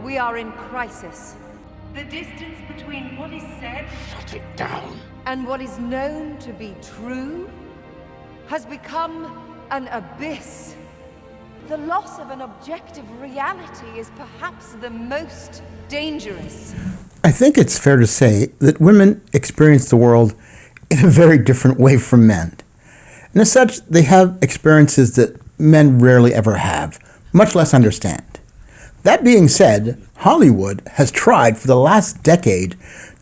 We are in crisis. The distance between what is said Shut it down. and what is known to be true has become an abyss. The loss of an objective reality is perhaps the most dangerous. I think it's fair to say that women experience the world in a very different way from men. And as such, they have experiences that men rarely ever have, much less understand. That being said, Hollywood has tried for the last decade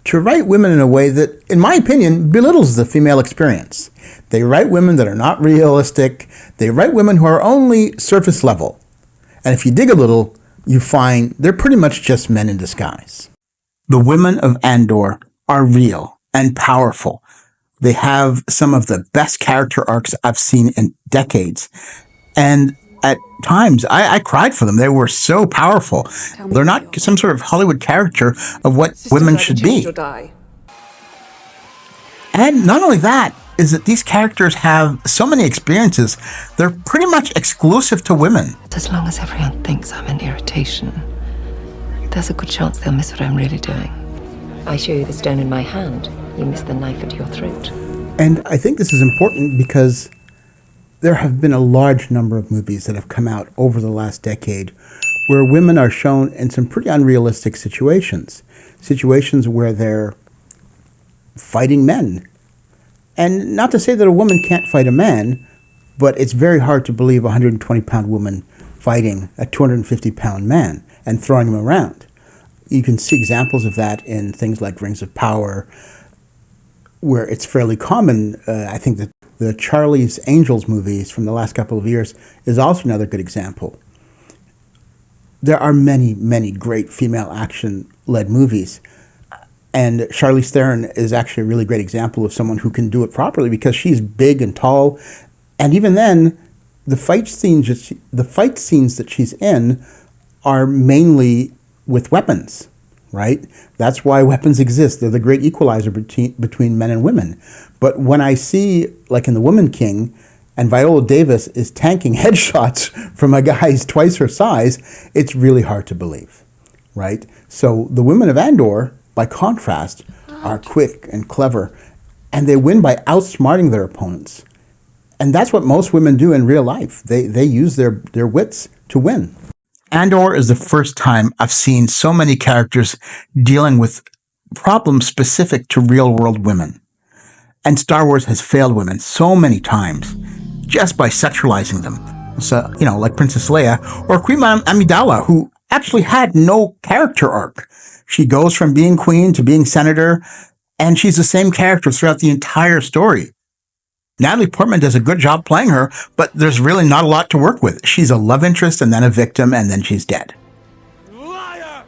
to write women in a way that, in my opinion, belittles the female experience. They write women that are not realistic. They write women who are only surface level. And if you dig a little, you find they're pretty much just men in disguise. The women of Andor are real and powerful. They have some of the best character arcs I've seen in decades. And at times, I cried for them. They were so powerful. They're not some sort of Hollywood caricature of what women should be. And not only that, is that these characters have so many experiences, they're pretty much exclusive to women. As long as everyone thinks I'm an irritation, there's a good chance they'll miss what I'm really doing. I show you the stone in my hand, you miss the knife at your throat. And I think this is important because there have been a large number of movies that have come out over the last decade where women are shown in some pretty unrealistic situations. Situations where they're fighting men. And not to say that a woman can't fight a man, but it's very hard to believe a 120-pound woman fighting a 250-pound man and throwing him around. You can see examples of that in things like Rings of Power, where it's fairly common. I think that the Charlie's Angels movies from the last couple of years is also another good example. There are many, many great female action-led movies. And Charlize Theron is actually a really great example of someone who can do it properly because she's big and tall. And even then, the fight scenes that she's in are mainly with weapons, right? That's why weapons exist. They're the great equalizer between men and women. But when I see, like in The Woman King, and Viola Davis is tanking headshots from a guy who's twice her size, it's really hard to believe, right? So the women of Andor, by contrast, are quick and clever, and they win by outsmarting their opponents. And that's what most women do in real life. They use their wits to win. Andor is the first time I've seen so many characters dealing with problems specific to real-world women. And Star Wars has failed women so many times just by sexualizing them. So, like Princess Leia or Queen Amidala, who actually had no character arc. She goes from being queen to being senator, and she's the same character throughout the entire story. Natalie Portman does a good job playing her, but there's really not a lot to work with. She's a love interest and then a victim, and then she's dead. Liar!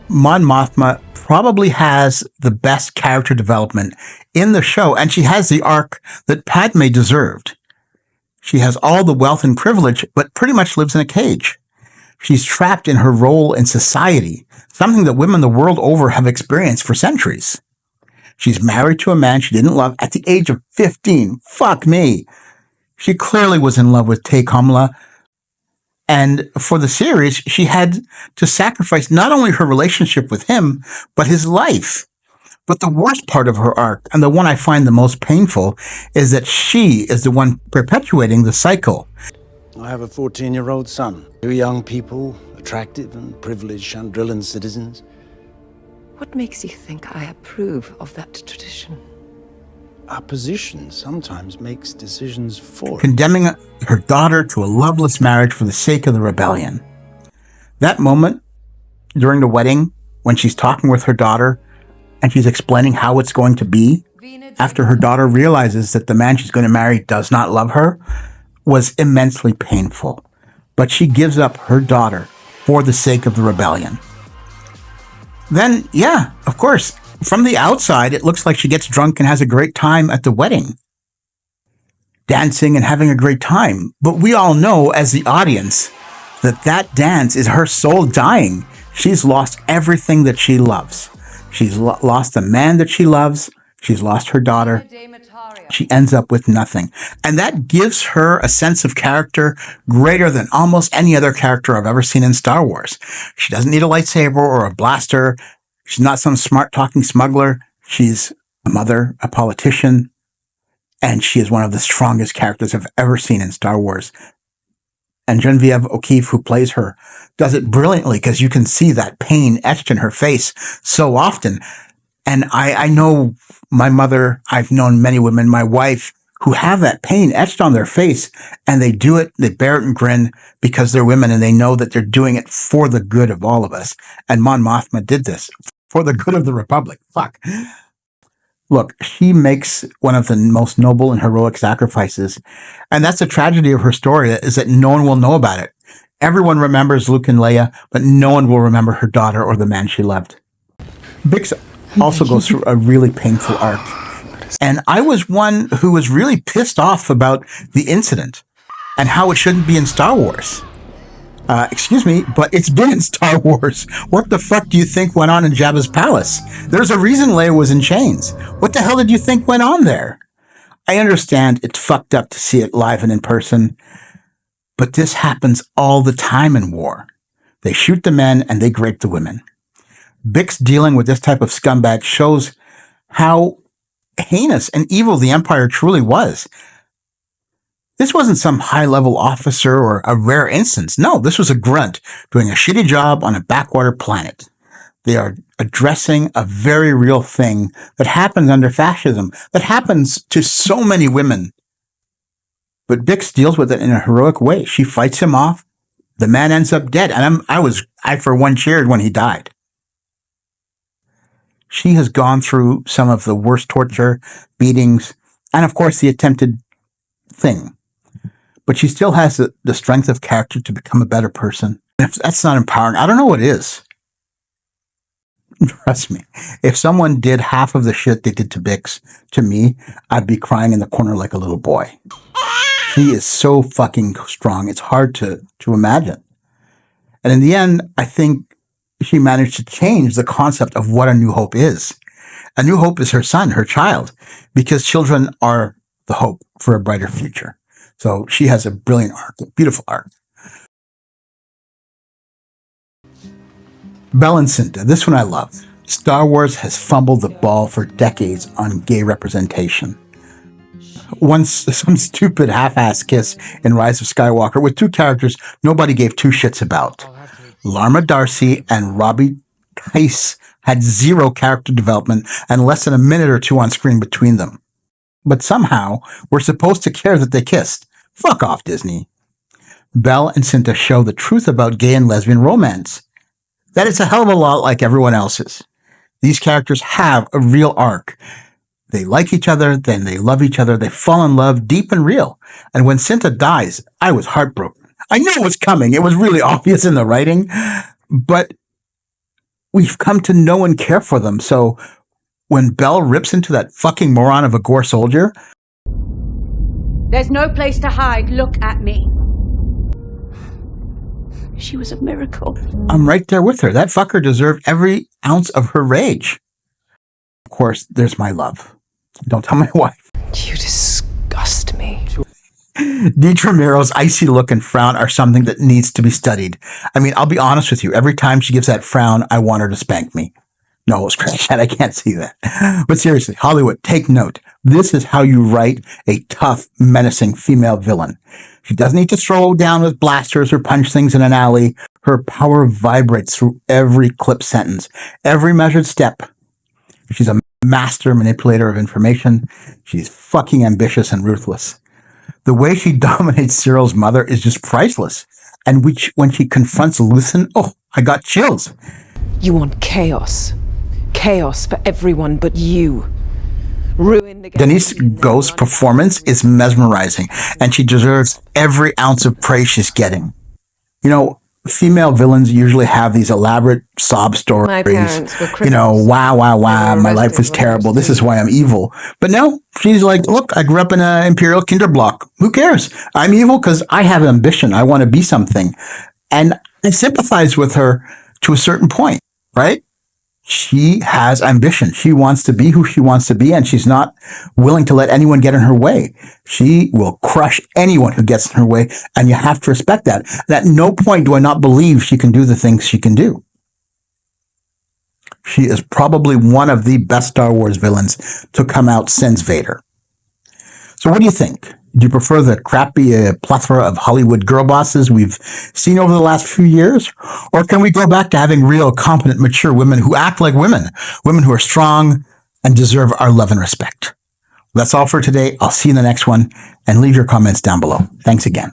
Mon Mothma probably has the best character development in the show, and she has the arc that Padme deserved. She has all the wealth and privilege, but pretty much lives in a cage. She's trapped in her role in society, something that women the world over have experienced for centuries. She's married to a man she didn't love at the age of 15. Fuck me. She clearly was in love with Tay Kamala. And for the series, she had to sacrifice not only her relationship with him, but his life. But the worst part of her arc, and the one I find the most painful, is that she is the one perpetuating the cycle. I have a 14-year-old son. Two young people, attractive and privileged Chandrillan citizens. What makes you think I approve of that tradition? Our position sometimes makes decisions for us. Condemning her daughter to a loveless marriage for the sake of the rebellion. That moment during the wedding, when she's talking with her daughter, and she's explaining how it's going to be after her daughter realizes that the man she's going to marry does not love her, was immensely painful. But she gives up her daughter for the sake of the rebellion. Then, yeah, of course, from the outside, it looks like she gets drunk and has a great time at the wedding, dancing and having a great time. But we all know, as the audience, that dance is her soul dying. She's lost everything that she loves. She's lost the man that she loves. She's lost her daughter. she ends up with nothing. And that gives her a sense of character greater than almost any other character I've ever seen in Star Wars. She doesn't need a lightsaber or a blaster. She's not some smart talking smuggler. She's a mother, a politician, and she is one of the strongest characters I've ever seen in Star Wars. And Genevieve O'Keeffe, who plays her, does it brilliantly because you can see that pain etched in her face so often. And I know my mother, I've known many women, my wife, who have that pain etched on their face, and they do it, they bear it and grin because they're women and they know that they're doing it for the good of all of us. And Mon Mothma did this for the good of the Republic. Fuck. Look, she makes one of the most noble and heroic sacrifices. And that's the tragedy of her story, is that no one will know about it. Everyone remembers Luke and Leia, but no one will remember her daughter or the man she loved. Bix also goes through a really painful arc. And I was one who was really pissed off about the incident and how it shouldn't be in Star Wars. Excuse me, but it's been in Star Wars. What the fuck do you think went on in Jabba's palace? There's a reason Leia was in chains. What the hell did you think went on there? I understand it's fucked up to see it live and in person, but this happens all the time in war. They shoot the men and they grape the women. Bix dealing with this type of scumbag shows how heinous and evil the Empire truly was. This wasn't some high-level officer or a rare instance. No, this was a grunt doing a shitty job on a backwater planet. They are addressing a very real thing that happens under fascism, that happens to so many women. But Bix deals with it in a heroic way. She fights him off. The man ends up dead. And I for one cheered when he died. She has gone through some of the worst torture, beatings, and of course the attempted thing. But she still has the strength of character to become a better person. If that's not empowering, I don't know what is. Trust me. If someone did half of the shit they did to Bix, to me, I'd be crying in the corner like a little boy. She is so fucking strong. It's hard to imagine. And in the end, I think she managed to change the concept of what A New Hope is. A New Hope is her son, her child, because children are the hope for a brighter future. So she has a brilliant arc, a beautiful arc. Val and Sinta, this one I love. Star Wars has fumbled the ball for decades on gay representation. Once some stupid half-assed kiss in Rise of Skywalker with two characters nobody gave two shits about. Larma Darcy and Robbie Tice had zero character development and less than a minute or two on screen between them. But somehow, we're supposed to care that they kissed. Fuck off, Disney. Val and Sinta show the truth about gay and lesbian romance. That it's a hell of a lot like everyone else's. These characters have a real arc. They like each other, then they love each other, they fall in love deep and real. And when Sinta dies, I was heartbroken. I knew it was coming. It was really obvious in the writing. But we've come to know and care for them, so when Belle rips into that fucking moron of a Gore soldier. There's no place to hide. Look at me. She was a miracle. I'm right there with her. That fucker deserved every ounce of her rage. Of course, there's my love. Don't tell my wife. You disgust me. Deedra Mero's icy look and frown are something that needs to be studied. I mean, I'll be honest with you. Every time she gives that frown, I want her to spank me. No, scratch that. I can't see that. But seriously, Hollywood, take note. This is how you write a tough, menacing female villain. She doesn't need to throw down with blasters or punch things in an alley. Her power vibrates through every clip sentence, every measured step. She's a master manipulator of information. She's fucking ambitious and ruthless. The way she dominates Cyril's mother is just priceless. And when she confronts Luthen, oh, I got chills. You want chaos. Chaos for everyone but you. Ruin the Denise Go's performance is mesmerizing, and she deserves every ounce of praise she's getting. You know, female villains usually have these elaborate sob stories. My parents were criminals. You know, wow, my life was terrible. This is why I'm evil. But no, she's like, look, I grew up in an Imperial Kinderblock. Who cares? I'm evil because I have ambition. I want to be something. And I sympathize with her to a certain point, right? She has ambition. She wants to be who she wants to be, and she's not willing to let anyone get in her way. She will crush anyone who gets in her way, and you have to respect that. And at no point do I not believe she can do the things she can do. She is probably one of the best Star Wars villains to come out since Vader. So what do you think? Do you prefer the crappy plethora of Hollywood girl bosses we've seen over the last few years? Or can we go back to having real, competent, mature women who act like women who are strong and deserve our love and respect? That's all for today. I'll see you in the next one, and leave your comments down below. Thanks again.